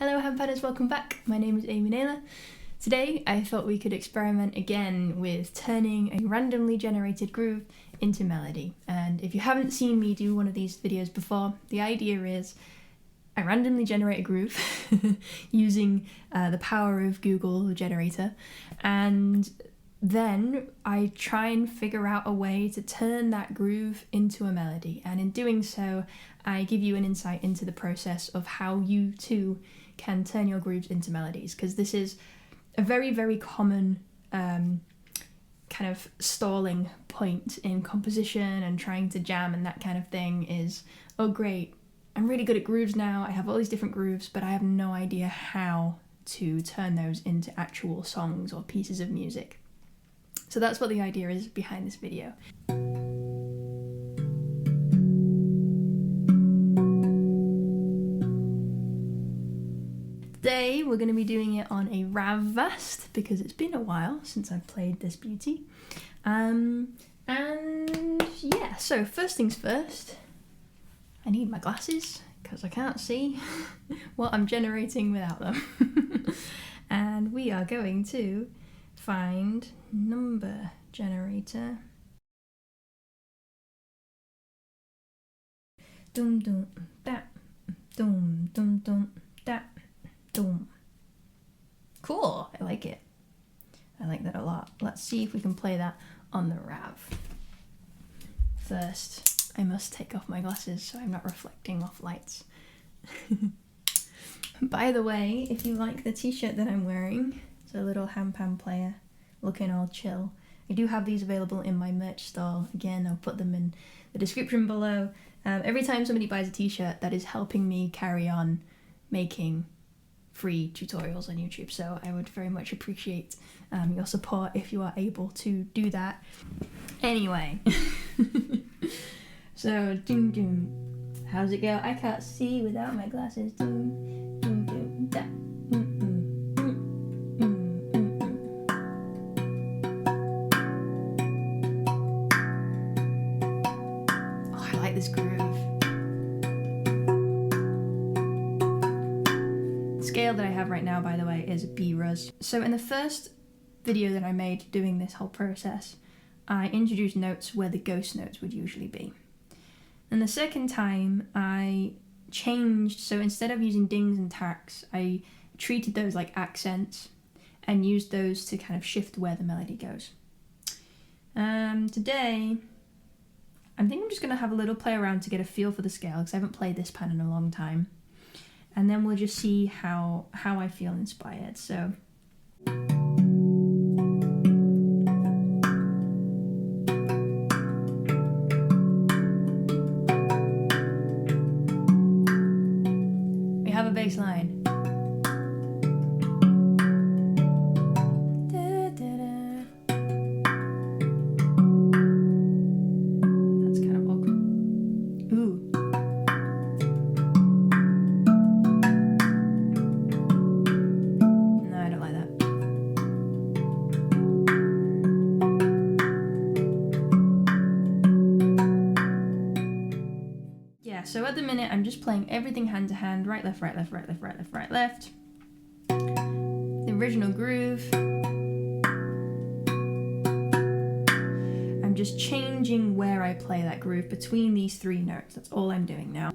Hello Handpans, welcome back. My name is Naylor. Today I thought we could experiment again with turning a randomly generated groove into melody. And if you haven't seen me do one of these videos before, the idea is I randomly generate a groove using the power of Google Generator, and then I try and figure out a way to turn that groove into a melody. And in doing so, I give you an insight into the process of how you too can turn your grooves into melodies, because this is a very, very common kind of stalling point in composition and trying to jam and that kind of thing is, oh great, I'm really good at grooves now, I have all these different grooves, but I have no idea how to turn those into actual songs or pieces of music. So that's what the idea is behind this video. Today we're going to be doing it on a RAV Vast because it's been a while since I've played this beauty. And yeah, so first things first, I need my glasses because I can't see what I'm generating without them. And we are going to find number generator. Dum dum da, dum dum dum da. Dum. Cool, I like it. I like that a lot. Let's see if we can play that on the RAV. First, I must take off my glasses so I'm not reflecting off lights. By the way, if you like the t-shirt that I'm wearing, it's a little handpan player looking all chill. I do have these available in my merch store. Again, I'll put them in the description below. Every time somebody buys a t-shirt, that is helping me carry on making free tutorials on YouTube, so I would very much appreciate your support if you are able to do that. Anyway, so doom doom, how's it go? I can't see without my glasses. Doom doom doom da. Oh, I like this groove. Scale that I have right now, by the way, is B Res. So in the first video that I made doing this whole process, I introduced notes where the ghost notes would usually be. And the second time I changed, so instead of using dings and tacks, I treated those like accents and used those to kind of shift where the melody goes. Today, I think I'm just going to have a little play around to get a feel for the scale, because I haven't played this pan in a long time. And then we'll just see how I feel inspired. So we have a bass line. That's kind of awkward. Ooh. So at the minute, I'm just playing everything hand to hand, right, left, right, left, right, left, right, left, right, left. The original groove. I'm just changing where I play that groove between these three notes. That's all I'm doing now.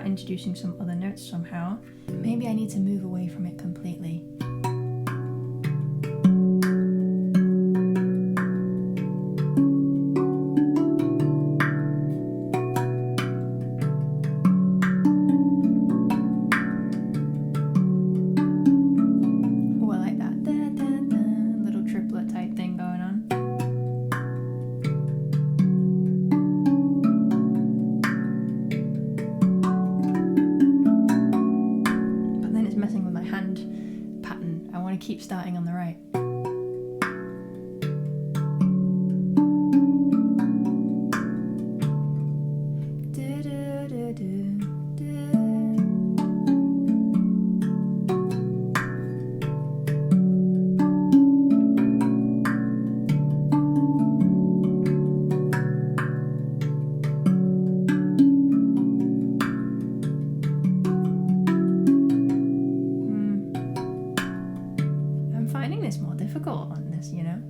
Introducing some other notes somehow. Maybe I need to move away from it completely. Oh, I like that. Da, da, da. Little triplet type thing going on. I keep starting on the right. It's more difficult on this, you know?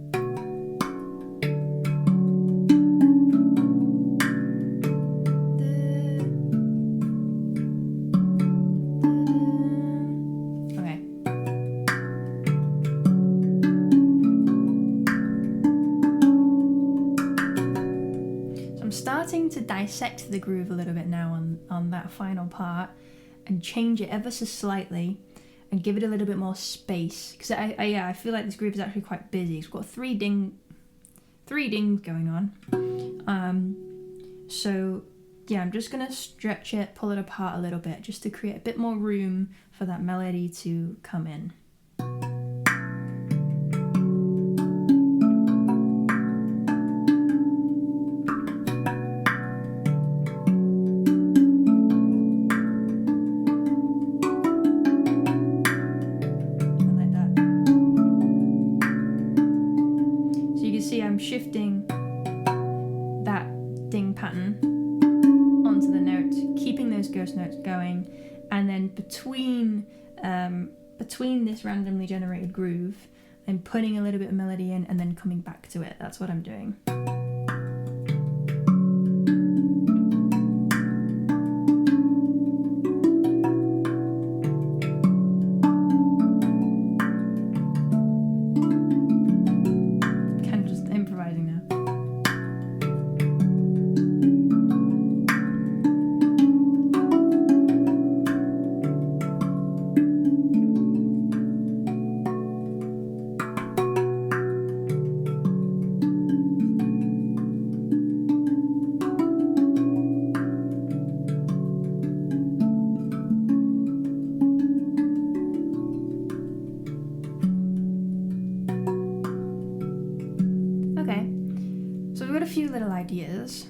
Okay. So I'm starting to dissect the groove a little bit now on that final part and change it ever so slightly and give it a little bit more space, because I feel like this groove is actually quite busy. It's got three dings going on. So yeah, I'm just gonna stretch it, pull it apart a little bit, just to create a bit more room for that melody to come in. I'm shifting that ding pattern onto the notes, keeping those ghost notes going, and then between this randomly generated groove, I'm putting a little bit of melody in and then coming back to it. That's what I'm doing. A few little ideas.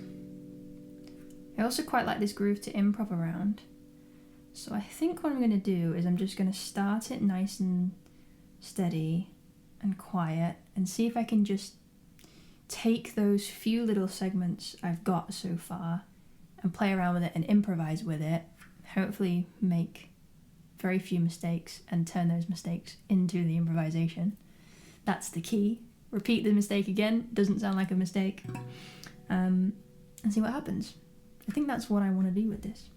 I also quite like this groove to improv around, so I think what I'm going to do is I'm just going to start it nice and steady and quiet and see if I can just take those few little segments I've got so far and play around with it and improvise with it, hopefully make very few mistakes and turn those mistakes into the improvisation. That's the key. Repeat the mistake again, doesn't sound like a mistake, and see what happens. I think that's what I want to do with this.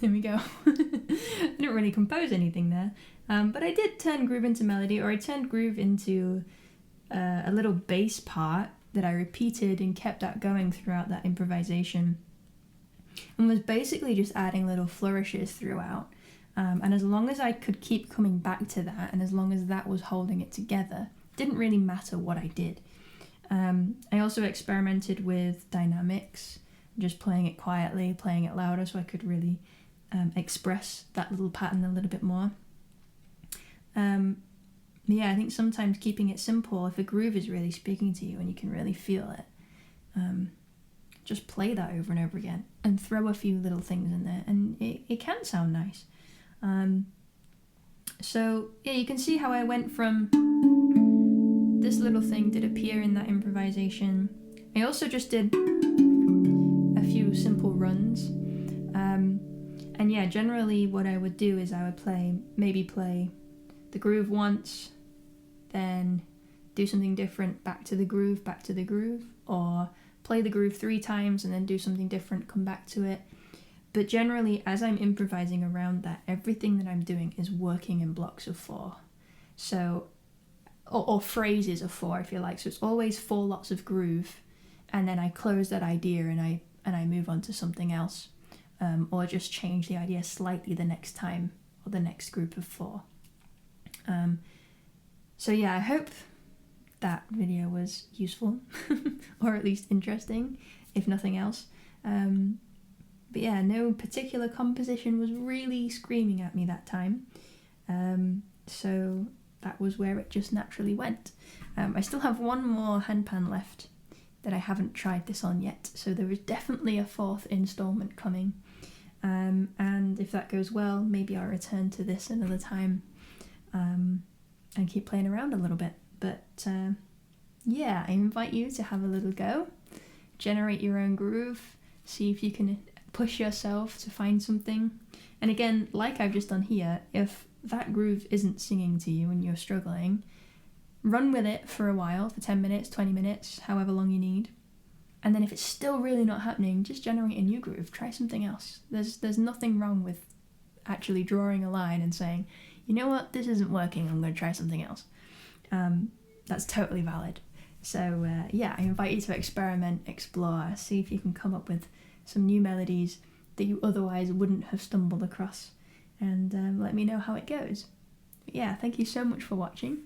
There we go. I didn't really compose anything there, but I did turn groove into melody, or I turned groove into a little bass part that I repeated and kept that going throughout that improvisation, and was basically just adding little flourishes throughout. And as long as I could keep coming back to that, and as long as that was holding it together, it didn't really matter what I did. I also experimented with dynamics, just playing it quietly, playing it louder, so I could really express that little pattern a little bit more. Yeah, I think sometimes keeping it simple, if a groove is really speaking to you and you can really feel it, just play that over and over again and throw a few little things in there, and it can sound nice. So yeah, you can see how I went from this little thing did appear in that improvisation. I also just did a few simple runs. And yeah, generally what I would do is I would maybe play the groove once, then do something different, back to the groove, or play the groove 3 times and then do something different, come back to it. But generally, as I'm improvising around that, everything that I'm doing is working in blocks of 4. So, or phrases of 4, if you like. So it's always 4 lots of groove, and then I close that idea and I move on to something else, or just change the idea slightly the next time, or the next group of 4. So yeah, I hope that video was useful, or at least interesting, if nothing else. But yeah, no particular composition was really screaming at me that time. So that was where it just naturally went. I still have one more handpan left that I haven't tried this on yet, so there is definitely a 4th installment coming. And if that goes well, maybe I'll return to this another time, and keep playing around a little bit. But yeah, I invite you to have a little go, generate your own groove, see if you can push yourself to find something. And again, like I've just done here, if that groove isn't singing to you and you're struggling, run with it for a while, for 10 minutes, 20 minutes, however long you need. And then if it's still really not happening, just generate a new groove, try something else. There's nothing wrong with actually drawing a line and saying, you know what, this isn't working, I'm going to try something else. That's totally valid. So yeah, I invite you to experiment, explore, see if you can come up with some new melodies that you otherwise wouldn't have stumbled across, and let me know how it goes. But yeah, thank you so much for watching,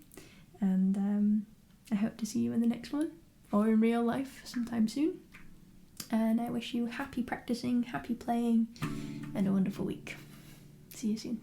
and I hope to see you in the next one, or in real life sometime soon. And I wish you happy practicing, happy playing, and a wonderful week. See you soon.